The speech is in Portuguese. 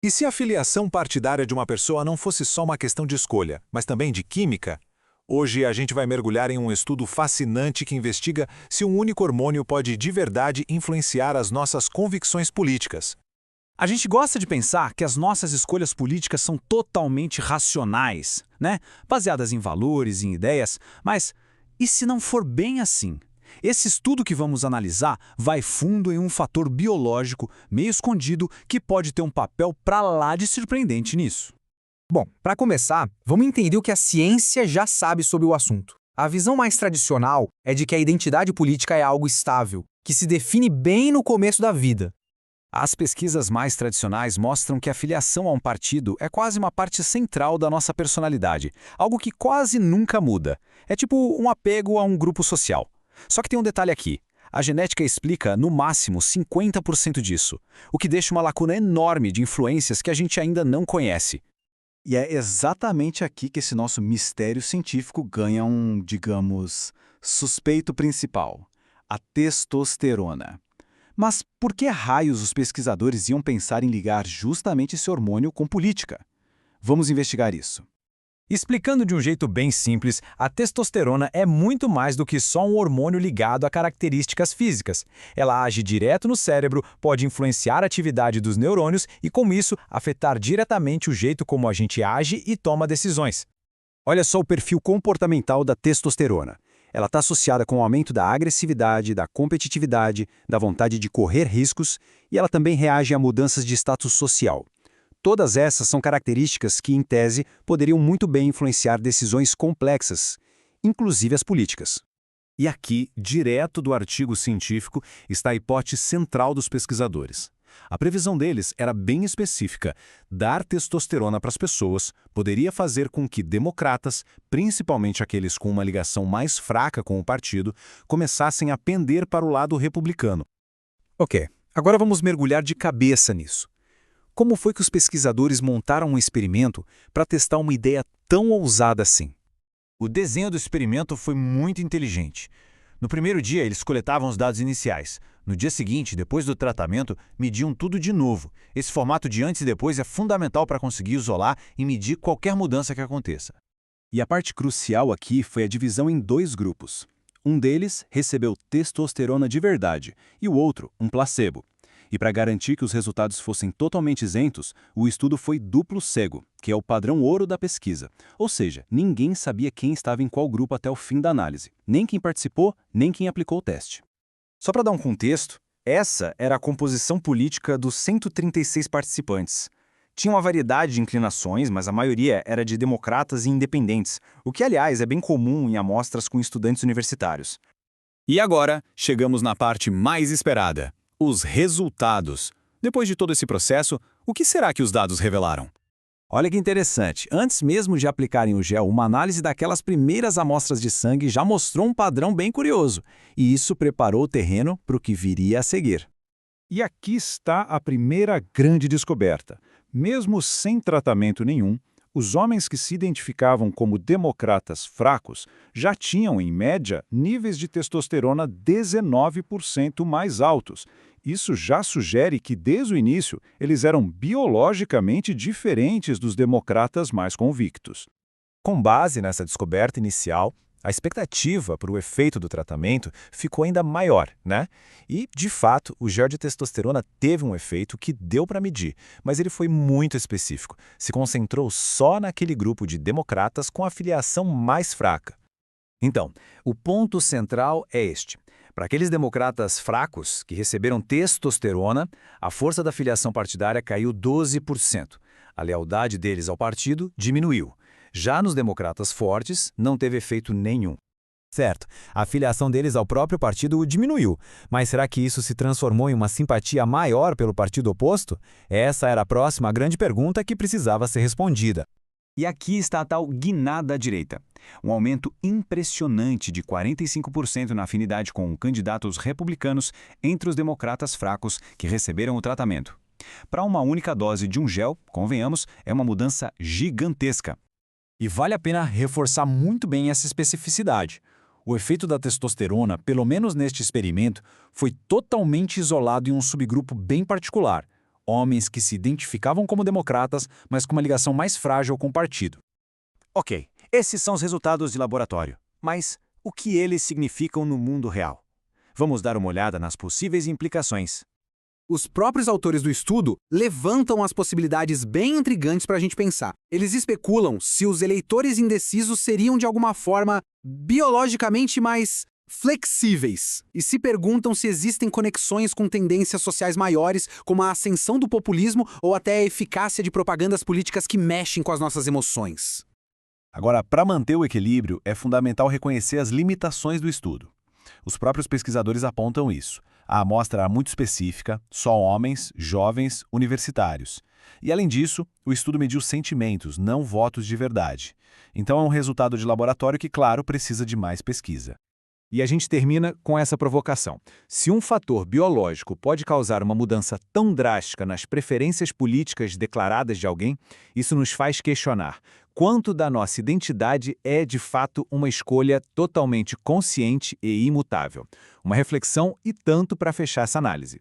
E se a filiação partidária de uma pessoa não fosse só uma questão de escolha, mas também de química? Hoje a gente vai mergulhar em um estudo fascinante que investiga se um único hormônio pode de verdade influenciar as nossas convicções políticas. A gente gosta de pensar que as nossas escolhas políticas são totalmente racionais, né? Baseadas em valores, em ideias, mas e se não for bem assim? Esse estudo que vamos analisar vai fundo em um fator biológico meio escondido que pode ter um papel pra lá de surpreendente nisso. Bom, para começar, vamos entender o que a ciência já sabe sobre o assunto. A visão mais tradicional é de que a identidade política é algo estável, que se define bem no começo da vida. As pesquisas mais tradicionais mostram que a filiação a um partido é quase uma parte central da nossa personalidade, algo que quase nunca muda. É tipo um apego a um grupo social. Só que tem um detalhe aqui. A genética explica, no máximo, 50% disso, o que deixa uma lacuna enorme de influências que a gente ainda não conhece. E é exatamente aqui que esse nosso mistério científico ganha um, digamos, suspeito principal: a testosterona. Mas por que raios os pesquisadores iam pensar em ligar justamente esse hormônio com política? Vamos investigar isso. Explicando de um jeito bem simples, a testosterona é muito mais do que só um hormônio ligado a características físicas. Ela age direto no cérebro, pode influenciar a atividade dos neurônios e, com isso, afetar diretamente o jeito como a gente age e toma decisões. Olha só o perfil comportamental da testosterona. Ela está associada com o aumento da agressividade, da competitividade, da vontade de correr riscos, e ela também reage a mudanças de status social. Todas essas são características que, em tese, poderiam muito bem influenciar decisões complexas, inclusive as políticas. E aqui, direto do artigo científico, está a hipótese central dos pesquisadores. A previsão deles era bem específica. Dar testosterona para as pessoas poderia fazer com que democratas, principalmente aqueles com uma ligação mais fraca com o partido, começassem a pender para o lado republicano. Ok, agora vamos mergulhar de cabeça nisso. Como foi que os pesquisadores montaram um experimento para testar uma ideia tão ousada assim? O desenho do experimento foi muito inteligente. No primeiro dia, eles coletavam os dados iniciais. No dia seguinte, depois do tratamento, mediam tudo de novo. Esse formato de antes e depois é fundamental para conseguir isolar e medir qualquer mudança que aconteça. E a parte crucial aqui foi a divisão em dois grupos. Um deles recebeu testosterona de verdade e o outro, um placebo. E para garantir que os resultados fossem totalmente isentos, o estudo foi duplo cego, que é o padrão ouro da pesquisa. Ou seja, ninguém sabia quem estava em qual grupo até o fim da análise. Nem quem participou, nem quem aplicou o teste. Só para dar um contexto, essa era a composição política dos 136 participantes. Tinha uma variedade de inclinações, mas a maioria era de democratas e independentes, o que, aliás, é bem comum em amostras com estudantes universitários. E agora, chegamos na parte mais esperada: os resultados. Depois de todo esse processo, o que será que os dados revelaram? Olha que interessante, antes mesmo de aplicarem o gel, uma análise daquelas primeiras amostras de sangue já mostrou um padrão bem curioso, e isso preparou o terreno para o que viria a seguir. E aqui está a primeira grande descoberta. Mesmo sem tratamento nenhum, os homens que se identificavam como democratas fracos já tinham, em média, níveis de testosterona 19% mais altos. Isso já sugere que, desde o início, eles eram biologicamente diferentes dos democratas mais convictos. Com base nessa descoberta inicial, a expectativa para o efeito do tratamento ficou ainda maior, né? E, de fato, o gel de testosterona teve um efeito que deu para medir, mas ele foi muito específico. Se concentrou só naquele grupo de democratas com a filiação mais fraca. Então, o ponto central é este. Para aqueles democratas fracos que receberam testosterona, a força da filiação partidária caiu 12%. A lealdade deles ao partido diminuiu. Já nos democratas fortes, não teve efeito nenhum. Certo, a filiação deles ao próprio partido diminuiu, mas será que isso se transformou em uma simpatia maior pelo partido oposto? Essa era a próxima grande pergunta que precisava ser respondida. E aqui está a tal guinada à direita. Um aumento impressionante de 45% na afinidade com candidatos republicanos entre os democratas fracos que receberam o tratamento. Para uma única dose de um gel, convenhamos, é uma mudança gigantesca. E vale a pena reforçar muito bem essa especificidade. O efeito da testosterona, pelo menos neste experimento, foi totalmente isolado em um subgrupo bem particular: Homens que se identificavam como democratas, mas com uma ligação mais frágil com o partido. Ok, esses são os resultados de laboratório. Mas o que eles significam no mundo real? Vamos dar uma olhada nas possíveis implicações. Os próprios autores do estudo levantam as possibilidades bem intrigantes para a gente pensar. Eles especulam se os eleitores indecisos seriam, de alguma forma, biologicamente mais flexíveis, e se perguntam se existem conexões com tendências sociais maiores, como a ascensão do populismo ou até a eficácia de propagandas políticas que mexem com as nossas emoções. Agora, para manter o equilíbrio, é fundamental reconhecer as limitações do estudo. Os próprios pesquisadores apontam isso. A amostra era muito específica, só homens, jovens, universitários. E, além disso, o estudo mediu sentimentos, não votos de verdade. Então é um resultado de laboratório que, claro, precisa de mais pesquisa. E a gente termina com essa provocação. Se um fator biológico pode causar uma mudança tão drástica nas preferências políticas declaradas de alguém, isso nos faz questionar quanto da nossa identidade é, de fato, uma escolha totalmente consciente e imutável. Uma reflexão e tanto para fechar essa análise.